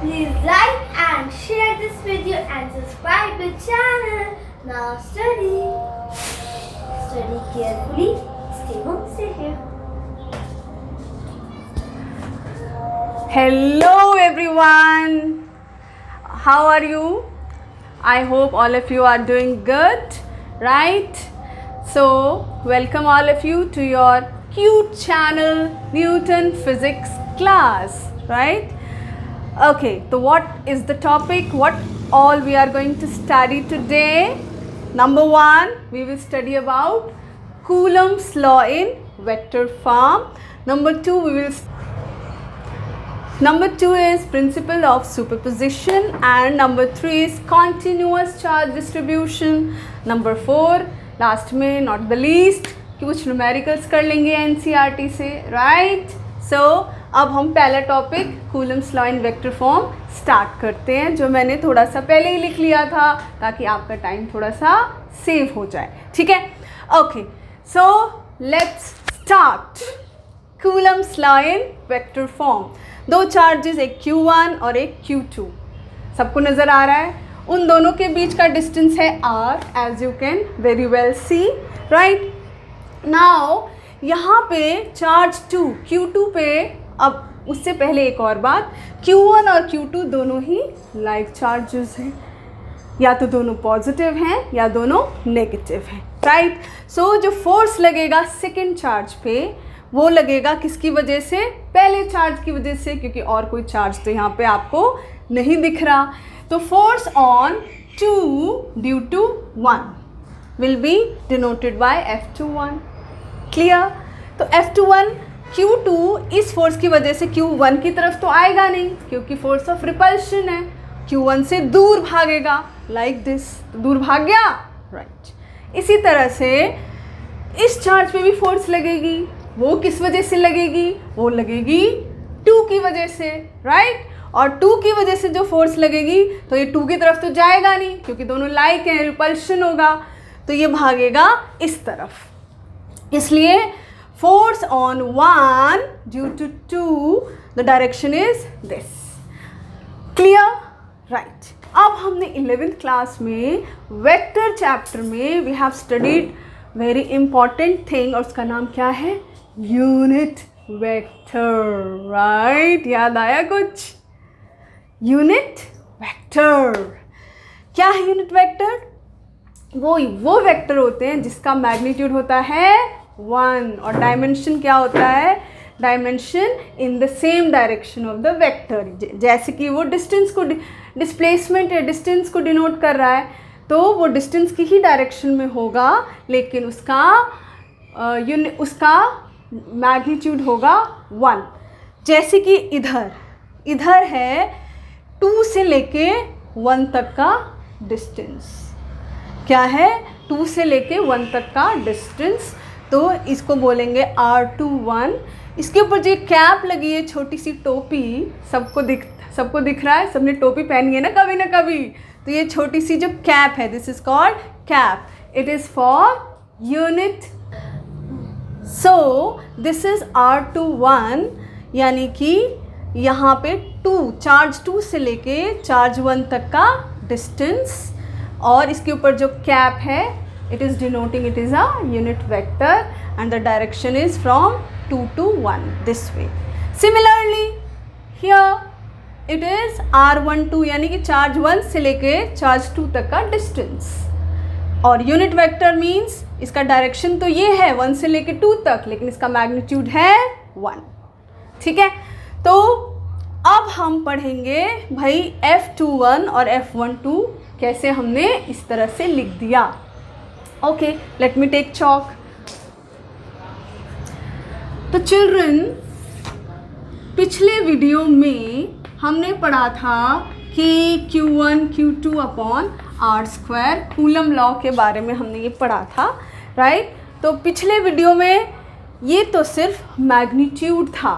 Please like and share this video and subscribe the channel. Now study. Study carefully. Stay home, stay here. Hello everyone. How are you? I hope all of you are doing good, right? So, welcome all of you to your cute channel Newton Physics class, right? Okay, so what is the topic? What all we are going to study today? Number 1, we will study about Coulomb's law in vector form. Number 2, Number 2 is principle of superposition, and number 3 is continuous charge distribution. Number 4, last में not the least, कुछ numericals कर लेंगे NCERT से, right? So अब हम पहला topic Coulomb's law in vector form start करते हैं, जो मैंने थोड़ा सा पहले ही लिख लिया था ताकि आपका टाइम थोड़ा सा सेव हो जाए, ठीक है? Okay, so let's start Coulomb's law in vector form. 2 charges, एक Q1 और एक Q2. सबको नज़र आ रहा है? उन दोनों के बीच का डिस्टेंस है R, as you can very well see, right? Now यहाँ पे चार्ज 2 Q2 पे, अब उससे पहले एक और बात, Q1 और Q2 दोनों ही लाइक चार्जेस हैं, या तो दोनों पॉजिटिव हैं या दोनों नेगेटिव हैं, राइट? सो जो फोर्स लगेगा सेकेंड चार्ज पे वो लगेगा किसकी वजह से? पहले चार्ज की वजह से, क्योंकि और कोई चार्ज तो यहाँ पे आपको नहीं दिख रहा. तो force on 2 due to 1 will be denoted by F21. Clear? तो F21 Q2 इस फोर्स की वजह से Q1 की तरफ तो आएगा नहीं, क्योंकि फोर्स ऑफ रिपल्शन है, Q1 से दूर भागेगा, लाइक दिस. तो दूर भाग गया, राइट? इसी तरह से इस चार्ज पे भी फोर्स लगेगी. वो किस वजह से लगेगी? वो लगेगी 2 की वजह से, राइट? और 2 की वजह से जो फोर्स लगेगी तो ये 2 की तरफ तो जाएगा नहीं, क्योंकि दोनों लाइक हैं, रिपल्शन होगा, तो ये भागेगा इस तरफ. इसलिए force on 1 due to 2 the direction is this. Clear? Right. अब हमने 11th क्लास में वेक्टर चैप्टर में we have studied very important thing, और उसका नाम क्या है? Unit vector, right? याद आया कुछ? यूनिट वेक्टर क्या है? यूनिट वेक्टर वो वेक्टर होते हैं जिसका मैग्नीट्यूड होता है 1, और डायमेंशन क्या होता है? Dimension in the same direction of the vector. जैसे कि वो डिस्टेंस को, डिस्प्लेसमेंट या डिस्टेंस को डिनोट कर रहा है, तो वो डिस्टेंस की ही डायरेक्शन में होगा, लेकिन उसका मैग्नीट्यूड होगा 1. जैसे कि इधर है 2 से लेके 1 तक का डिस्टेंस. क्या है? 2 से लेके 1 तक का डिस्टेंस. तो इसको बोलेंगे R21. इसके ऊपर जो कैप लगी है, छोटी सी टोपी, सबको दिख रहा है? सबने टोपी पहनी है ना कभी. तो ये छोटी सी जो कैप है, this is called cap. It is for unit. So this is R21, यानी कि यहाँ पे चार्ज 2 से लेके चार्ज 1 तक का डिस्टेंस, और इसके ऊपर जो कैप है, it is denoting it is a unit vector, and the direction is from 2 to 1 this way. Similarly here it is R12, यानी कि चार्ज 1 से लेके चार्ज 2 तक का डिस्टेंस, और यूनिट वेक्टर मीन्स इसका डायरेक्शन तो ये है 1 से लेके 2 तक, लेकिन इसका मैग्नीट्यूड है 1. ठीक है? तो अब हम पढ़ेंगे भाई F21 और F12 कैसे हमने इस तरह से लिख दिया. Okay, let me take chalk. तो चिल्ड्रन, पिछले वीडियो में हमने पढ़ा था कि Q1 Q2 upon R² coulomb law के बारे में हमने ये पढ़ा था, राइट? तो पिछले वीडियो में ये तो सिर्फ मैग्नीट्यूड था.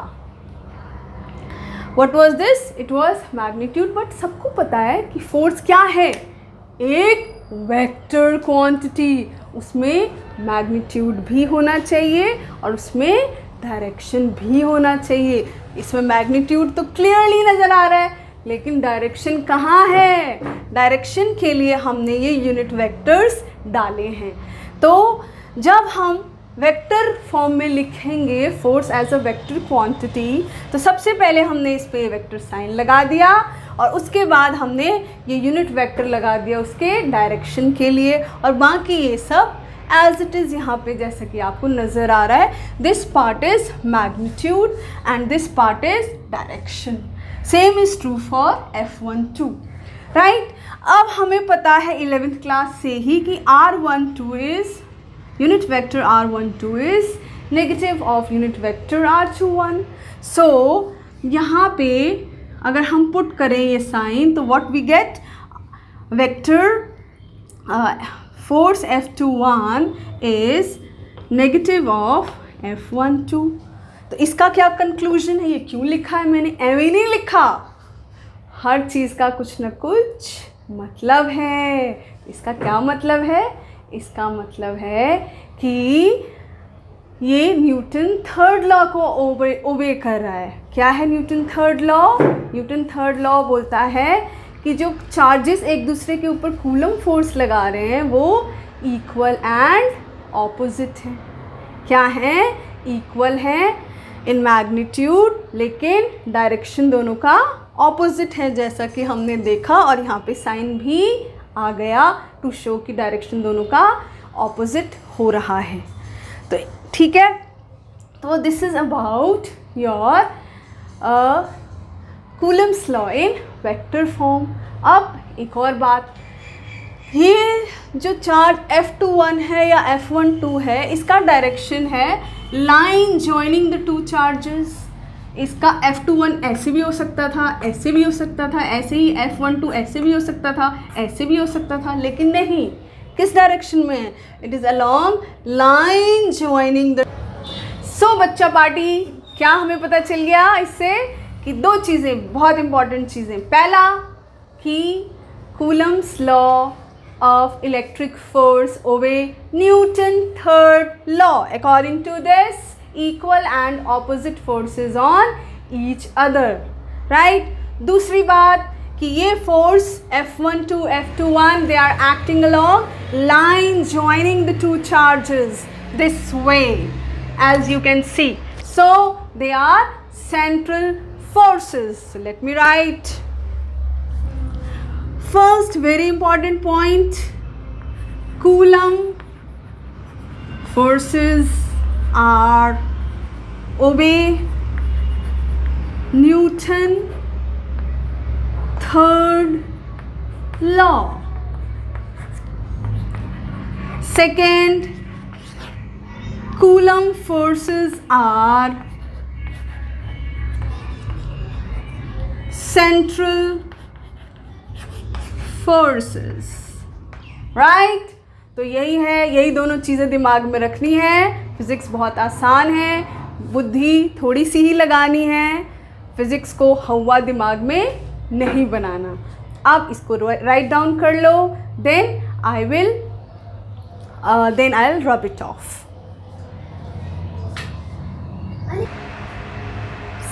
What was this? It was magnitude. But सबको पता है कि फोर्स क्या है? एक वेक्टर क्वांटिटी, उसमें मैग्नीट्यूड भी होना चाहिए और उसमें डायरेक्शन भी होना चाहिए. इसमें मैग्नीट्यूड तो क्लियरली नज़र आ रहा है, लेकिन डायरेक्शन कहाँ है? डायरेक्शन के लिए हमने ये यूनिट वेक्टर्स डाले हैं। तो जब हम वेक्टर फॉर्म में लिखेंगे force as a vector quantity, तो सबसे पहले हमने इस पे वेक्टर साइन लगा दिया और उसके बाद हमने ये यूनिट वेक्टर लगा दिया उसके डायरेक्शन के लिए, और बाकी ये सब एज इट इज़ यहाँ पे जैसा कि आपको नज़र आ रहा है, this part is magnitude and this part is direction. Same is true for F12, right. अब हमें पता है 11th क्लास से ही कि R12 is unit vector R12 is negative of unit vector R21। So यहाँ पे अगर हम पुट करें ये साइन, तो what we get, vector force F21 is negative of F12। तो इसका क्या कंक्लूजन है? ये क्यों लिखा है मैंने? ऐਵੇਂ नहीं लिखा, हर चीज़ का कुछ न कुछ मतलब है। इसका क्या मतलब है? इसका मतलब है कि ये न्यूटन थर्ड लॉ को ओबे कर रहा है। क्या है Newton third law? Newton third law बोलता है कि जो चार्जेस एक दूसरे के ऊपर कूलम फोर्स लगा रहे हैं वो इक्वल एंड ऑपोजिट है। क्या है? इक्वल है इन मैग्नीट्यूड, लेकिन डायरेक्शन दोनों का ऑपोजिट है, जैसा कि हमने देखा, और यहाँ पे साइन भी आ गया टू शो कि डायरेक्शन दोनों का ऑपोजिट हो रहा है। तो ठीक है, तो this is about your Coulomb's law in vector form. अब एक और बात, ये जो चार्ज F21 है या F12 है, इसका डायरेक्शन है line joining the two charges. इसका F21 ऐसे भी हो सकता था, ऐसे भी हो सकता था, ऐसे ही F12 ऐसे भी हो सकता था, ऐसे भी हो सकता था, लेकिन नहीं, किस डायरेक्शन में है? It is along line joining the. So बच्चा पार्टी, क्या हमें पता चल गया इससे कि दो चीज़ें, बहुत इंपॉर्टेंट चीज़ें। पहला कि Coulomb's law of electric force obey Newton third law. According to this, equal and opposite forces on each other, right? दूसरी बात कि ये force F12, F21, they are acting along line joining the two charges this way, as you can see. So they are central forces. So let me write. First very important point, Coulomb forces are obey Newton third law. Second, Coulomb forces are central forces, right. तो यही है, यही दोनों चीज़ें दिमाग में रखनी है। फिज़िक्स बहुत आसान है, बुद्धि थोड़ी सी ही लगानी है, फिज़िक्स को हवा दिमाग में नहीं बनाना। आप इसको राइट डाउन कर लो, then I will rub it off.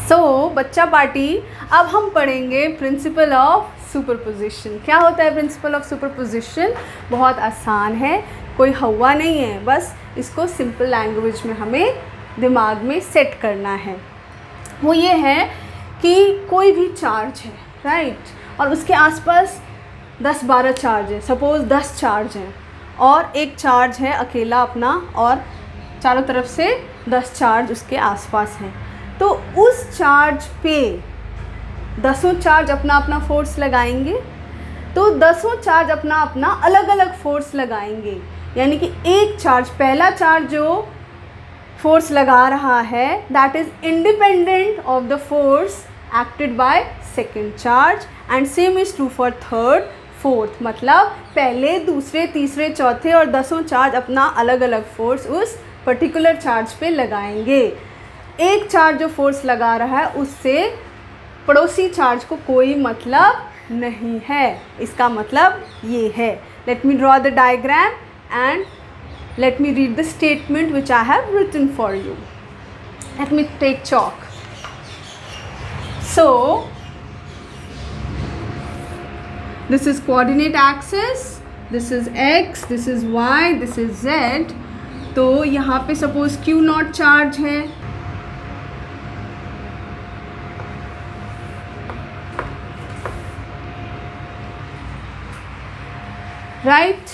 So बच्चा पार्टी, अब हम पढ़ेंगे प्रिंसिपल ऑफ सुपरपोजिशन। क्या होता है प्रिंसिपल ऑफ सुपरपोजिशन? बहुत आसान है, कोई हवा नहीं है, बस इसको सिंपल लैंग्वेज में हमें दिमाग में सेट करना है। वो ये है कि कोई भी चार्ज है, राइट, और उसके आसपास 10-12 चार्ज है, सपोज़ 10 चार्ज हैं, और एक चार्ज है अकेला अपना, और चारों तरफ से 10 चार्ज उसके आसपास हैं। तो उस चार्ज पे 10 चार्ज अपना अपना फोर्स लगाएंगे, तो 10 चार्ज अपना अपना अलग अलग फोर्स लगाएंगे। यानी कि एक चार्ज, पहला चार्ज जो फोर्स लगा रहा है, that is independent of the force acted by second charge, and same is true for third, fourth. मतलब पहले, दूसरे, तीसरे, चौथे और 10 चार्ज अपना अलग अलग फोर्स उस पर्टिकुलर चार्ज पे लगाएंगे। एक चार्ज जो फोर्स लगा रहा है उससे पड़ोसी चार्ज को कोई मतलब नहीं है। इसका मतलब ये है। Let me draw the diagram and let me read the statement which I have written for you. Let me take chalk. So this is coordinate axis, this is x, this is y, this is z। तो यहाँ पे suppose Q not charge है, right.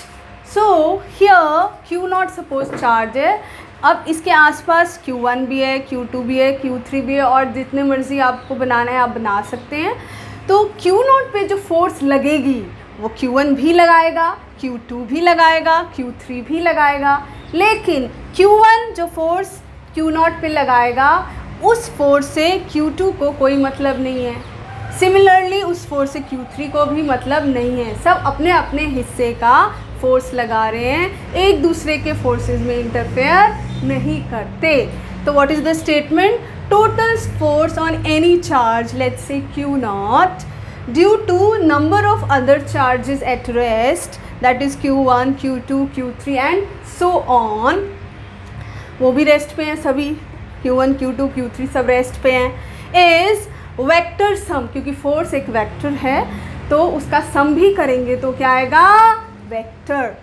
So here Q not suppose charge है। अब इसके आसपास Q1 भी है, Q2 भी है, Q3 भी है, और जितने मर्जी आपको बनाना है आप बना सकते हैं। तो Q नॉट पे जो फोर्स लगेगी वो Q1 भी लगाएगा, Q2 भी लगाएगा, Q3 भी लगाएगा, लेकिन Q1 जो फोर्स Q नॉट पे लगाएगा उस फोर्स से Q2 को कोई मतलब नहीं है। सिमिलरली उस फोर्स से Q3 को भी मतलब नहीं है। सब अपने अपने हिस्से का फोर्स लगा रहे हैं, एक दूसरे के फोर्सेस में इंटरफेयर नहीं करते। तो what is the statement? Total force on any charge, let's say Q not, due to number of other charges at rest, that is Q1, Q2, Q3 and so on. वो भी rest पे हैं सभी, Q1, Q2, Q3 सब rest पे हैं। Is vector sum, क्योंकि force एक वेक्टर है तो उसका सम भी करेंगे तो क्या आएगा? Vector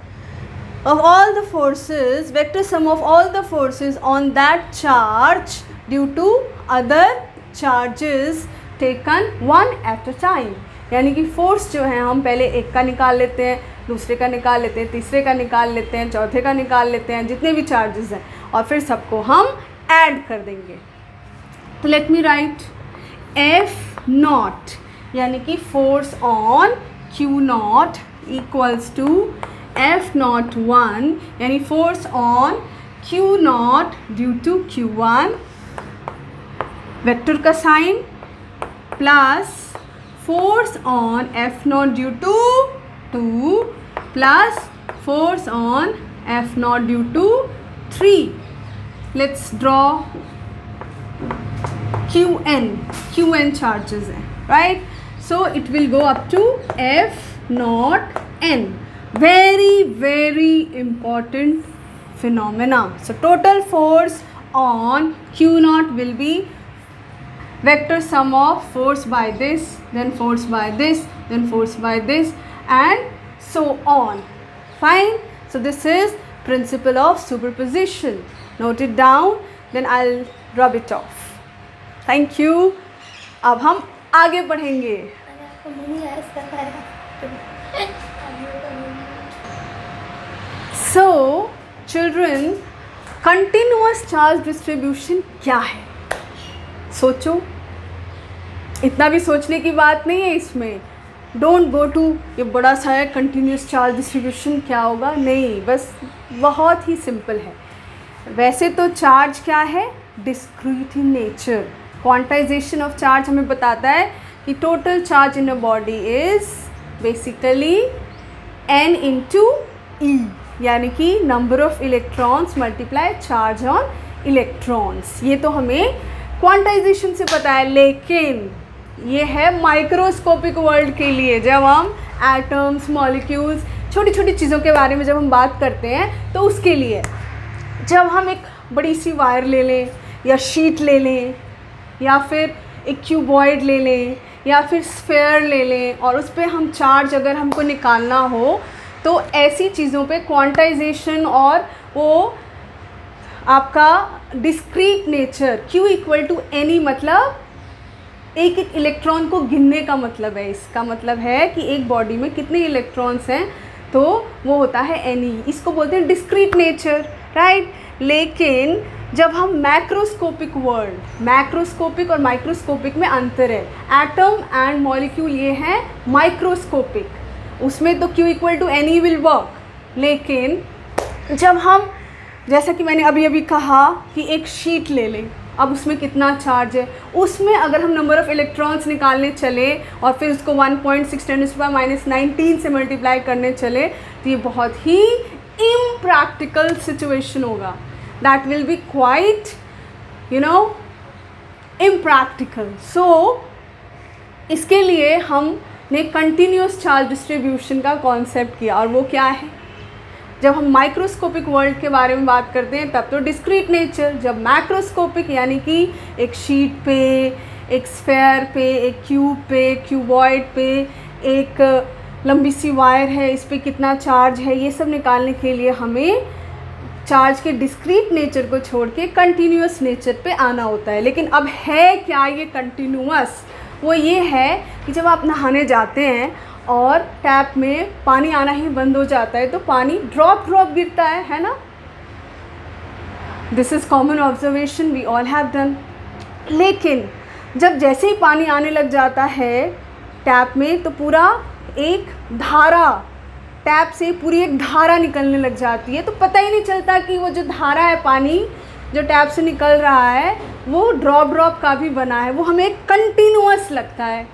of all the forces, vector sum of all the forces on that charge due to other charges taken one at a time। यानी कि फोर्स जो है हम पहले एक का निकाल लेते हैं, दूसरे का निकाल लेते हैं, तीसरे का निकाल लेते हैं, चौथे का निकाल लेते हैं, जितने भी चार्जेस हैं, और फिर सबको हम ऐड कर देंगे। तो let me write F not, यानी कि force on Q not equals to F not 1, यानी force on Q not due to Q1, vector का sign, plus force on F not due to 2 plus force on F not due to 3। Let's draw QN charges हैं, right. So it will go up to F not N। very important phenomena। So total force on Q naught will be vector sum of force by this, then force by this, then force by this, and so on। Fine। So this is principle of superposition। Note it down, then I'll rub it off। Thank you। अब हम आगे बढ़ेंगे। So children, continuous charge distribution क्या है? सोचो, इतना भी सोचने की बात नहीं है इसमें। डोंट गो टू ये बड़ा सा है कंटिन्यूस चार्ज डिस्ट्रीब्यूशन क्या होगा, नहीं, बस बहुत ही सिंपल है। वैसे तो चार्ज क्या है? Discrete in nature. Quantization of charge हमें बताता है कि total charge in a body is basically n into e, यानी कि number of electrons multiply charge on electrons. ये तो हमें क्वांटाइजेशन से पता है, लेकिन ये है माइक्रोस्कोपिक वर्ल्ड के लिए। जब हम एटम्स, मॉलिक्यूल्स, छोटी छोटी चीज़ों के बारे में जब हम बात करते हैं तो उसके लिए जब हम एक बड़ी सी वायर ले लें या शीट ले लें या फिर एक क्यूबॉइड ले लें या फिर स्फेयर ले लें और उस पर हम चार्ज अगर हमको निकालना हो तो ऐसी चीज़ों पे क्वांटाइजेशन और वो आपका discrete nature Q equal to any, मतलब एक एक इलेक्ट्रॉन को गिनने का मतलब है। इसका मतलब है कि एक बॉडी में कितने इलेक्ट्रॉन्स हैं तो वो होता है एनी। इसको बोलते हैं डिस्क्रीट नेचर, राइट। लेकिन जब हम मैक्रोस्कोपिक वर्ल्ड, मैक्रोस्कोपिक और माइक्रोस्कोपिक में अंतर है। एटम एंड मॉलिक्यूल ये हैं माइक्रोस्कोपिक, उसमें तो Q equal to any will work. लेकिन जब हम, जैसा कि मैंने अभी अभी कहा कि एक शीट ले लें, अब उसमें कितना चार्ज है, उसमें अगर हम नंबर ऑफ़ इलेक्ट्रॉन्स निकालने चले और फिर उसको 1.6×−19 से मल्टीप्लाई करने चले तो ये बहुत ही इम्प्रैक्टिकल सिचुएशन होगा। That will be quite impractical. So इसके लिए हमने कंटिन्यूस चार्ज डिस्ट्रीब्यूशन का कॉन्सेप्ट किया, और वो क्या है? जब हम माइक्रोस्कोपिक वर्ल्ड के बारे में बात करते हैं तब तो डिस्क्रीट नेचर, जब मैक्रोस्कोपिक यानी कि एक शीट पे, एक स्फेयर पे, एक क्यूब पे, क्यूबॉइड पे, एक लंबी सी वायर है, इस पर कितना चार्ज है, ये सब निकालने के लिए हमें चार्ज के डिस्क्रीट नेचर को छोड़ के कंटिन्यूस नेचर पे आना होता है। लेकिन अब है क्या ये कंटिन्यूस? वो ये है कि जब आप नहाने जाते हैं और टैप में पानी आना ही बंद हो जाता है तो पानी ड्रॉप गिरता है ना। This is common observation, we all have done. लेकिन जब जैसे ही पानी आने लग जाता है टैप में तो पूरा एक धारा, टैप से पूरी एक धारा निकलने लग जाती है, तो पता ही नहीं चलता कि वो जो धारा है, पानी जो टैप से निकल रहा है वो ड्रॉप का भी बना है, वो हमें कंटिन्यूअस लगता है।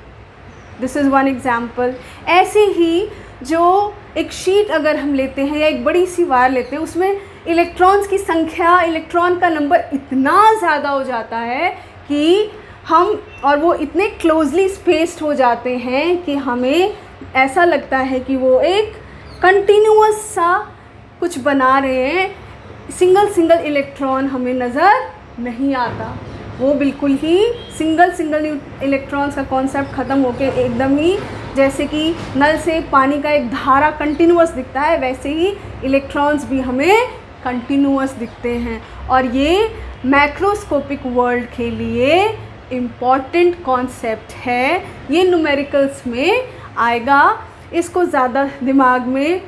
This is one example. ऐसे ही जो एक शीट अगर हम लेते हैं या एक बड़ी सी वायर लेते हैं, उसमें इलेक्ट्रॉन्स की संख्या, इलेक्ट्रॉन का नंबर इतना ज़्यादा हो जाता है कि हम, और वो इतने क्लोजली स्पेस्ड हो जाते हैं कि हमें ऐसा लगता है कि वो एक कंटिन्यूअस सा कुछ बना रहे हैं। सिंगल इलेक्ट्रॉन हमें नज़र नहीं आता, वो बिल्कुल ही सिंगल इलेक्ट्रॉन्स का कॉन्सेप्ट ख़त्म होके एकदम ही जैसे कि नल से पानी का एक धारा कंटिन्यूअस दिखता है, वैसे ही इलेक्ट्रॉन्स भी हमें कंटिन्यूअस दिखते हैं। और ये मैक्रोस्कोपिक वर्ल्ड के लिए इम्पॉर्टेंट कॉन्सेप्ट है, ये न्यूमेरिकल्स में आएगा। इसको ज़्यादा दिमाग में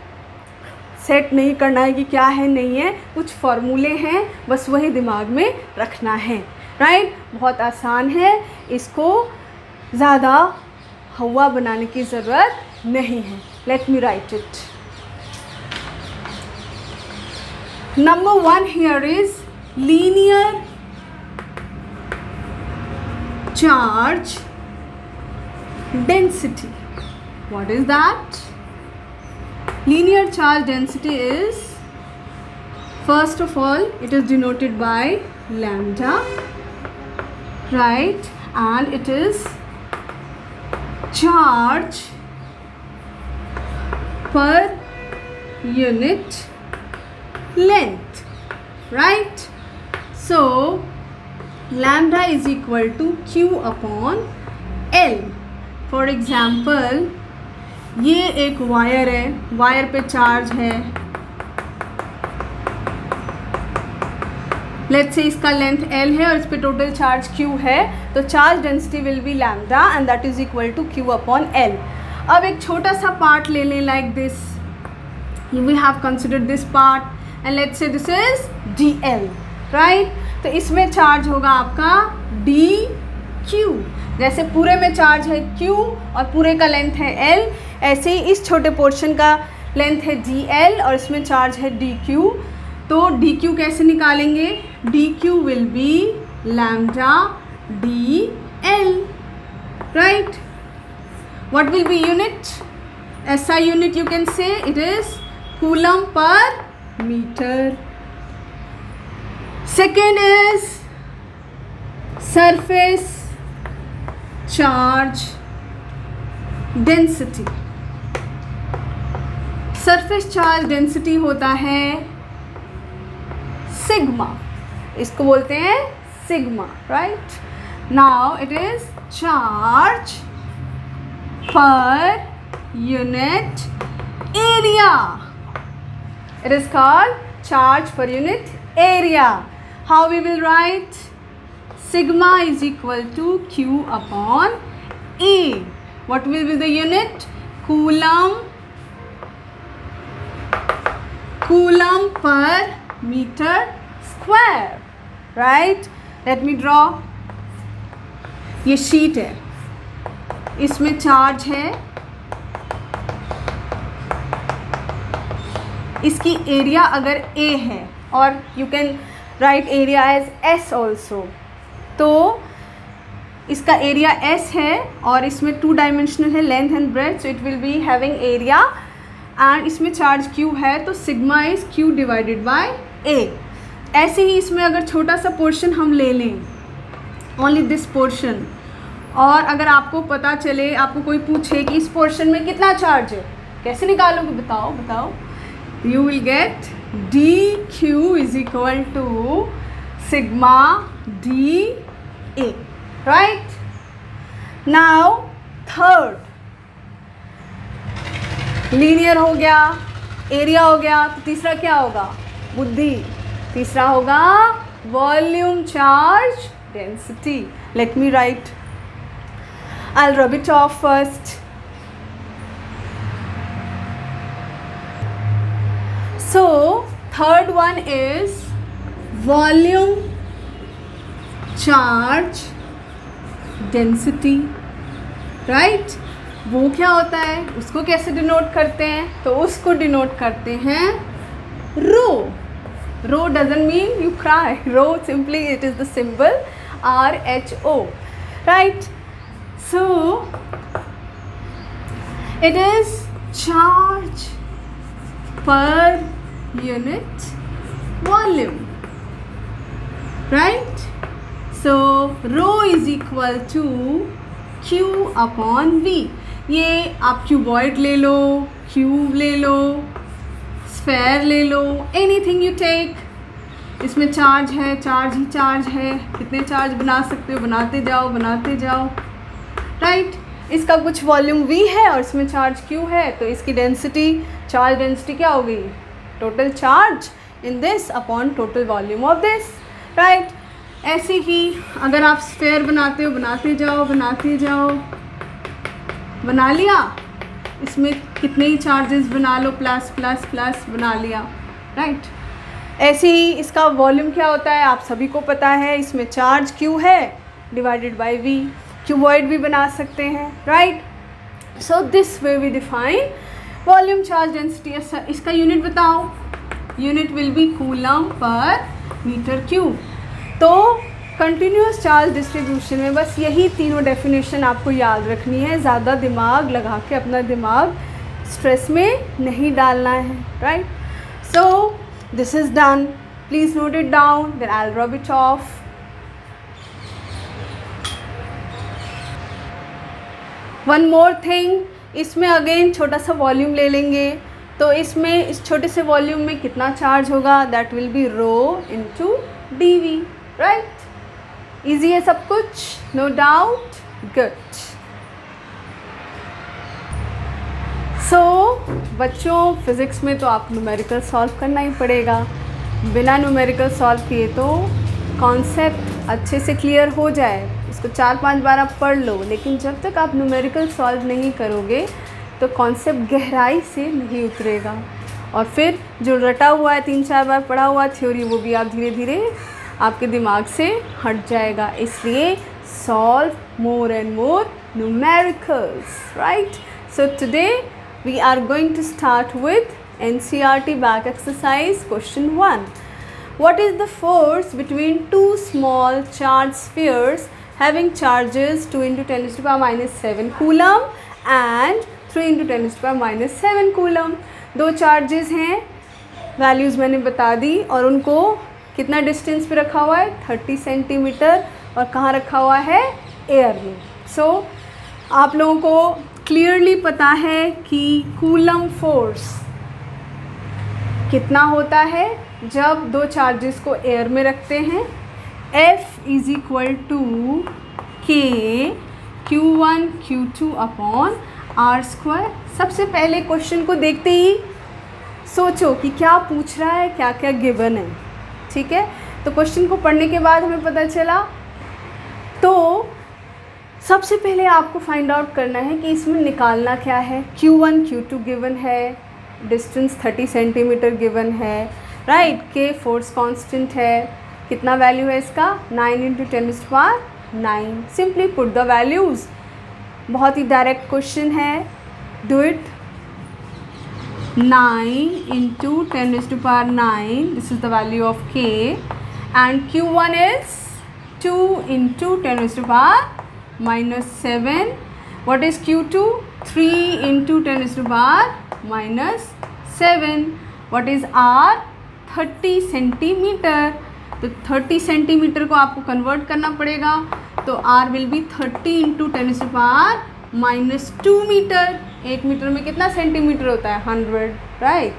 सेट नहीं करना है कि क्या है नहीं है, कुछ फॉर्मूले हैं, बस वही दिमाग में रखना है, राइट। बहुत आसान है, इसको ज़्यादा हवा बनाने की ज़रूरत नहीं है। Late me right it. Number 1 here is linear charge density. What is that? Linear charge density is, first of all, it is denoted by lambda, right? And it is charge per unit length, right? So lambda is equal to Q upon L. For example, ये एक wire है, wire पे charge है, let's say इसका length L है और इस पे टोटल चार्ज Q है, तो charge density will be lambda and that is equal to Q upon L। अब एक छोटा सा पार्ट ले लें like this, we have considered this part and let's say this is DL, right. तो इसमें चार्ज होगा आपका DQ। जैसे पूरे में चार्ज है Q और पूरे का लेंथ है L, ऐसे ही इस छोटे पोर्शन का लेंथ है DL और इसमें चार्ज है DQ। तो DQ कैसे निकालेंगे? DQ will be lambda DL, right. What will be unit? SI unit you can say it is coulomb per metre. Second is surface charge density. Surface charge density होता है sigma, इसको बोलते हैं sigma, right? Now it is charge per unit area. It is called charge per unit area. How we will write? Sigma is equal to Q upon E. What will be the unit? Coulomb per meter square, right? Let me draw. ये sheet है, इसमें charge है, इसकी area अगर A है और you can write area as S also, तो इसका एरिया S है और इसमें 2 डायमेंशनल है, length and breadth, so it will be having area and इसमें चार्ज Q है, तो sigma is Q divided by A। ऐसे ही इसमें अगर छोटा सा पोर्शन हम ले लें, ओनली दिस पोर्शन, और अगर आपको पता चले, आपको कोई पूछे कि इस पोर्शन में कितना चार्ज है, कैसे निकालोगे? बताओ। You will get DQ is equal to sigma DA, right? Now third, linear हो गया, एरिया हो गया, तो तीसरा क्या होगा? बुद्धि। तीसरा होगा volume charge density. Late me right. I'll rub it off first. So third one is volume charge density, right? वो क्या होता है, उसको कैसे डिनोट करते हैं? तो उसको डिनोट करते हैं रो. रो doesn't mean you cry. Ro simply it is the symbol RHO, right? So it is charge per unit volume, right? So rho is equal to Q upon V. ये आप क्यूबॉइड ले लो, cube ले लो, sphere ले लो, anything you take. इसमें charge है, charge ही charge है. कितने charge बना सकते हो? बनाते जाओ, बनाते जाओ, राइट. इसका कुछ वॉल्यूम V है और इसमें चार्ज Q है, तो इसकी डेंसिटी, चार्ज डेंसिटी क्या होगी? Total charge in this upon total volume of this, right. ऐसे ही अगर आप स्फेयर बनाते हो, बनाते जाओ, बनाते जाओ, बना लिया, इसमें कितने ही चार्जेस बना लो, प्लस प्लस प्लस बना लिया, राइट. ऐसे ही इसका वॉल्यूम क्या होता है आप सभी को पता है. इसमें चार्ज Q है डिवाइडेड बाय V. क्यूबॉइड भी बना सकते हैं, right. So this way we define volume charge density. इसका यूनिट बताओ. Unit will be coulomb per metre cube. तो कंटिन्यूस चार्ज डिस्ट्रीब्यूशन में बस यही तीनों डेफिनेशन आपको याद रखनी है. ज़्यादा दिमाग लगा के अपना दिमाग स्ट्रेस में नहीं डालना है, right. So this is done. Please note it down, then I will rub it off. One more thing, इसमें अगेन छोटा सा वॉल्यूम ले लेंगे. तो इसमें इस छोटे से वॉल्यूम में कितना चार्ज होगा? That will be rho into d v, right. Easy है सब कुछ, नो डाउट. गुड. सो बच्चों, फिज़िक्स में तो आप न्यूमेरिकल सॉल्व करना ही पड़ेगा. बिना न्यूमेरिकल सॉल्व किए तो कॉन्सेप्ट अच्छे से क्लियर हो जाए, इसको 4-5 बार आप पढ़ लो, लेकिन जब तक आप न्यूमेरिकल सॉल्व नहीं करोगे तो कॉन्सेप्ट गहराई से नहीं उतरेगा. और फिर जो रटा हुआ है 3-4 बार पढ़ा हुआ थ्योरी, वो भी आप धीरे धीरे आपके दिमाग से हट जाएगा. इसलिए solve more and more numericals, right. So today we are going to start with NCERT back exercise question 1. What is the force between two small charged spheres having charges 2 × 10⁻⁻7 coulomb and 3 × 10⁻⁻7 coulomb? दो charges हैं, values मैंने बता दी, और उनको कितना distance पे रखा हुआ है? 30 सेंटीमीटर. और कहाँ रखा हुआ है? एयर में. सो आप लोगों को क्लियरली पता है कि कूलम फोर्स कितना होता है जब दो चार्जेस को एयर में रखते हैं. F इज इक्वल टू के Q1 Q2 अपॉन R². सबसे पहले क्वेश्चन को देखते ही सोचो कि क्या पूछ रहा है, क्या क्या गिवन है, ठीक है. तो क्वेश्चन को पढ़ने के बाद हमें पता चला. तो सबसे पहले आपको फाइंड आउट करना है कि इसमें निकालना क्या है. Q1 Q2 गिवन है, डिस्टेंस 30 सेंटीमीटर गिवन है, राइट. के फोर्स कांस्टेंट है, कितना वैल्यू है इसका? 9 × 10⁹. Simply put the values. बहुत ही डायरेक्ट क्वेश्चन है, do it. 9 × 10⁹, this is the value of के, and Q1 is 2 × 10⁻⁻7. what is Q2? 3 × 10⁻⁻7. what is R? 30 centimetre. तो 30 सेंटीमीटर को आपको कन्वर्ट करना पड़ेगा. तो R will be 30 × 10⁻⁻2 metre. 1 metre में कितना सेंटीमीटर होता है? 100, राइट.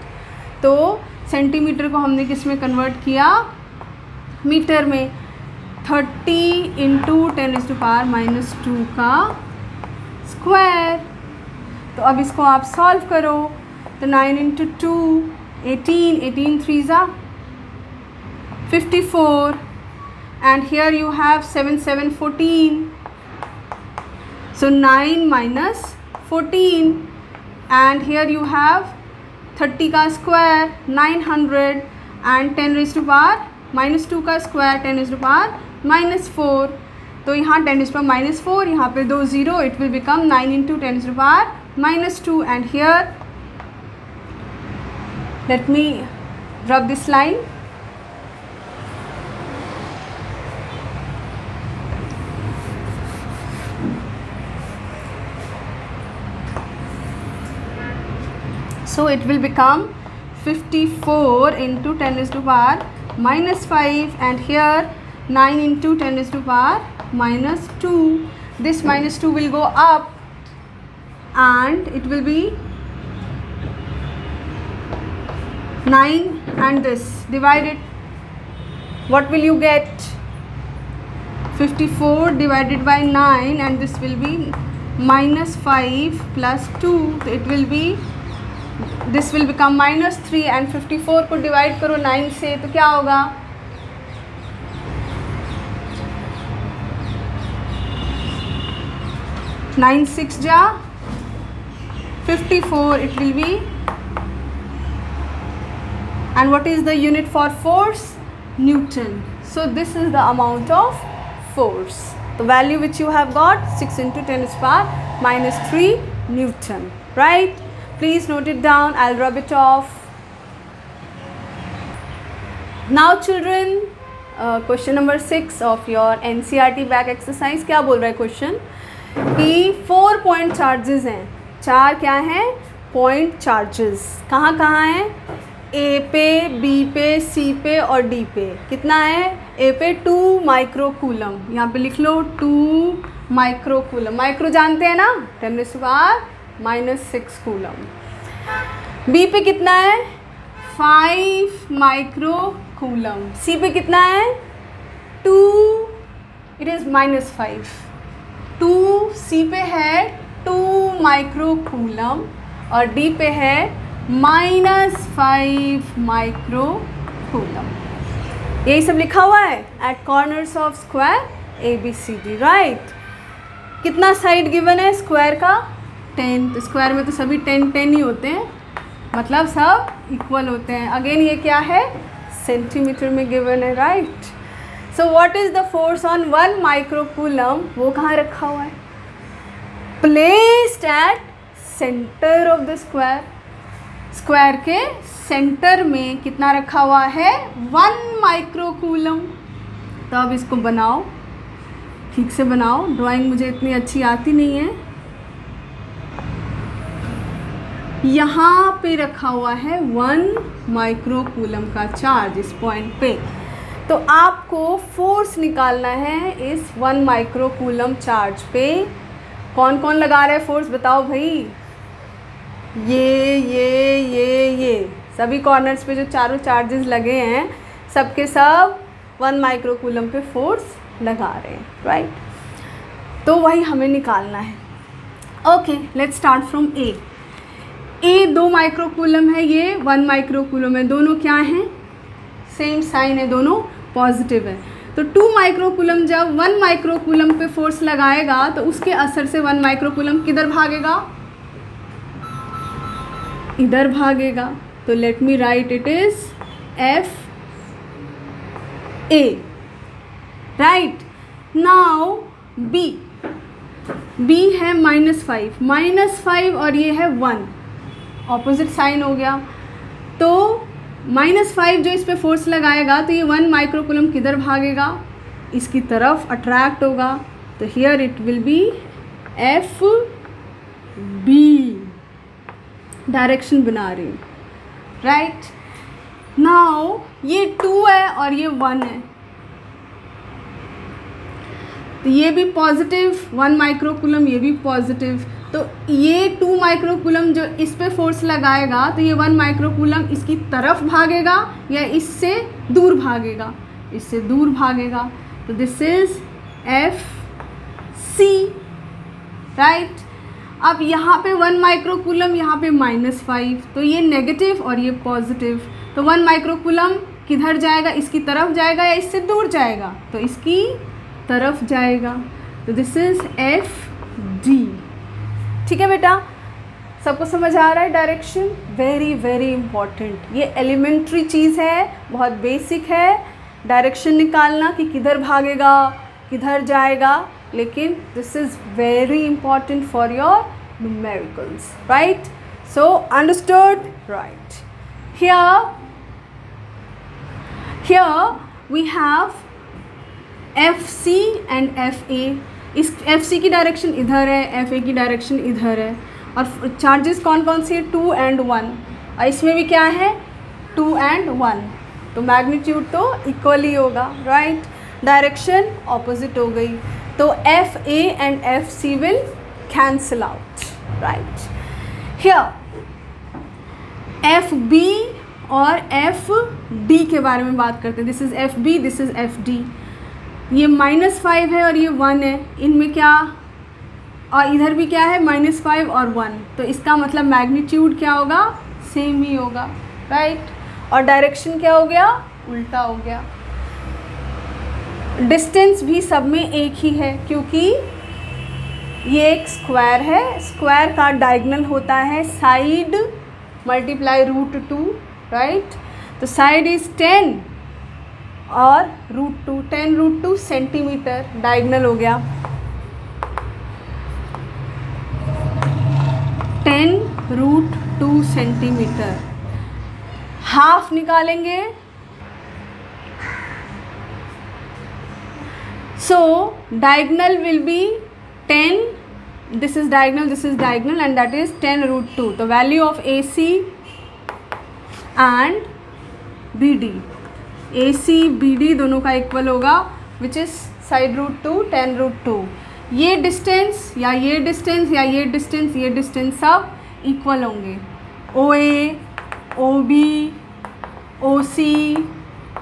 तो सेंटीमीटर को हमने किस में कन्वर्ट किया? मीटर में. 30 × 10⁻⁻2 का स्क्वायर. तो अब इसको आप सॉल्व करो. तो 9 into 2 18, 18 3s are 54, and here you have 7 7 14, so 9 minus 14, and here you have 30 का square 900, and 10 raised to power minus 2 का square 10 raised to power minus 4, तो यहाँ 10 raised to power minus 4, यहाँ पे 2 0, it will become 9 into 10 raised to power minus 2, and here let me rub this line. So it will become 54 into 10 raised to power minus 5, and here 9 into 10 raised to power minus 2. This minus 2 will go up, and it will be 9, and this divided. What will you get? 54 divided by 9, and this will be minus 5 plus 2. So it will be, this will become minus 3, and 54 को divide करो 9 से तो क्या होगा? 9 6 जा 54, it will be, and what is the unit for force? Newton. So this is the amount of force. The value which you have got 6 into 10 raised to power minus 3 Newton, right? Please note it down. I'll rub it off. Now children, question number 6 of your NCERT back exercise. क्या बोल रहा है question कि 4 point charges हैं. 4 क्या हैं? Point charges. कहाँ कहाँ हैं? A पे, B पे, C पे और D पे. कितना है? A पे 2 माइक्रोकूलम. यहाँ पे लिख लो 2 माइक्रोकूलम. माइक्रो जानते हैं ना? 10 raised to power -6 coulomb. B पे कितना है? 5 माइक्रो कूलम. C पे कितना है? 2, इट इज़ -5. 2 C पे है 2 माइक्रो कूलम, और D पे है -5 माइक्रो कूलम. यही सब लिखा हुआ है at corners of square ABCD, right? कितना साइड गिवन है स्क्वायर का? 10. तो स्क्वायर में तो सभी 10 10 ही होते हैं, मतलब सब इक्वल होते हैं. अगेन ये क्या है? सेंटीमीटर में गिवन है, right? So what is the force on 1 microcoulomb? वो कहाँ रखा हुआ है? Placed at centre of the square. Square के सेंटर में कितना रखा हुआ है? 1 माइक्रोकूलम. तो अब इसको बनाओ, ठीक से बनाओ. ड्राइंग मुझे इतनी अच्छी आती नहीं है. यहाँ पे रखा हुआ है 1 माइक्रोकूलम का चार्ज इस पॉइंट पे. तो आपको फोर्स निकालना है इस 1 माइक्रोकूलम चार्ज पे. कौन कौन लगा रहे हैं फोर्स? बताओ भाई. ये सभी कॉर्नर्स पे जो चारों चार्जेस लगे हैं, सबके सब 1 माइक्रोकूलम पे फोर्स लगा रहे हैं, राइट? तो वही हमें निकालना है. Okay, let's start from A. 2 microcoulomb है, ये 1 माइक्रोकूलम है. दोनों क्या हैं? सेम साइन है, दोनों पॉजिटिव है. तो 2 माइक्रोकूलम जब 1 माइक्रोकूलम पे फोर्स लगाएगा तो उसके असर से 1 माइक्रोकूलम किधर भागेगा? इधर भागेगा. तो let me right, it is FA, right? Now B है -5 और ये है 1, ऑपोजिट साइन हो गया. तो -5 जो इस पे फोर्स लगाएगा तो ये 1 माइक्रोकूलम किधर भागेगा? इसकी तरफ अट्रैक्ट होगा. तो here it will be FB. Direction बना रही हूँ, राइट? नाउ ये 2 है और ये 1 है, तो ये भी पॉजिटिव 1 माइक्रोकूलम, ये भी पॉजिटिव. तो ये 2 माइक्रोकूलम जो इस पे फोर्स लगाएगा तो ये 1 माइक्रोकूलम इसकी तरफ भागेगा या इससे दूर भागेगा? इससे दूर भागेगा. तो दिस इज FC, राइट? अब यहाँ पे 1 माइक्रोकूलम, यहाँ पे -5, तो ये नेगेटिव और ये पॉजिटिव। तो 1 माइक्रोकूलम किधर जाएगा, इसकी तरफ जाएगा या इससे दूर जाएगा, तो इसकी तरफ जाएगा। तो दिस इज़ FD। ठीक है बेटा, सबको समझ आ रहा है डायरेक्शन? वेरी वेरी इंपॉर्टेंट, ये एलिमेंट्री चीज़ है, बहुत बेसिक है डायरेक्शन निकालना कि किधर भागेगा किधर जाएगा, लेकिन this is very important for your numericals, right? So understood, right? Here we have FC and FA। इस FC की डायरेक्शन इधर है, FA की डायरेक्शन इधर है, और चार्जेस कौन कौन से हैं? 2 and 1, और इसमें भी क्या है? 2 and 1, तो मैग्नीट्यूड तो इक्वली होगा, राइट? डायरेक्शन ऑपोजिट हो गई, तो FA and FC will cancel out, right? Here FB और FD के बारे में बात करते हैं। This is FB, this is FD। ये -5 है और ये 1 है, इनमें क्या, और इधर भी क्या है? -5 और 1, तो इसका मतलब मैग्नीट्यूड क्या होगा? सेम ही होगा, राइट? और डायरेक्शन क्या हो गया? उल्टा हो गया। डिस्टेंस भी सब में एक ही है, क्योंकि ये एक स्क्वायर है, स्क्वायर का डायगोनल होता है साइड मल्टीप्लाई √2, राइट? तो साइड इज़ 10 और √2, 10 √2 सेंटीमीटर, डायगोनल हो गया 10 √2 सेंटीमीटर। हाफ निकालेंगे, so diagonal will be 10, this is diagonal and that is 10 √2, the value of AC and BD दोनों का इक्वल होगा, which is side √2 10 √2। ये डिस्टेंस या ये डिस्टेंस या ये डिस्टेंस सब इक्वल होंगे। OA, OB, OC,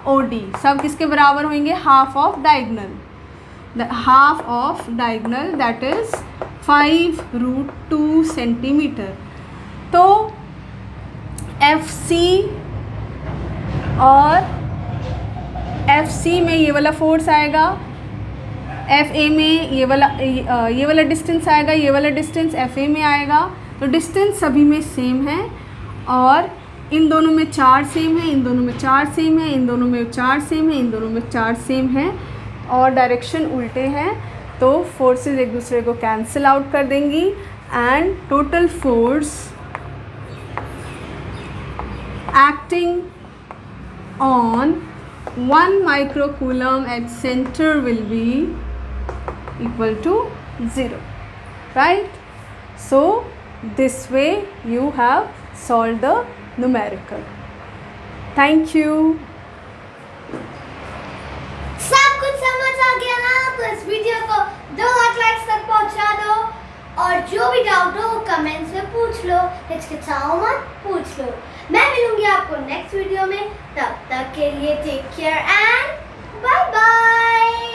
OD सब किसके बराबर होंगे? Half of diagonal. The half of diagonal that is 5 √2 centimetre. तो FC और FC में ये वाला फोर्स आएगा, FA में ये वाला डिस्टेंस आएगा, ये वाला डिस्टेंस FA में आएगा। तो डिस्टेंस सभी में सेम है, और इन दोनों में चार्ज सेम है, इन दोनों में चार्ज सेम है, इन दोनों में चार्ज सेम है, इन दोनों में चार्ज सेम है, और डायरेक्शन उल्टे हैं, तो फोर्सेस एक दूसरे को कैंसिल आउट कर देंगी, and total force acting on 1 microcoulomb at centre will be equal to 0, right? So this way you have solved the numerical. Thank you. सब कुछ समझ आ गया ना? तो इस वीडियो को 2 लाइक्स तक पहुंचा दो, और जो भी डाउट हो वो कमेंट्स में पूछ लो, हिचकिचाओ मत, पूछ लो। मैं मिलूंगी आपको नेक्स्ट वीडियो में, तब तक के लिए take care and bye bye.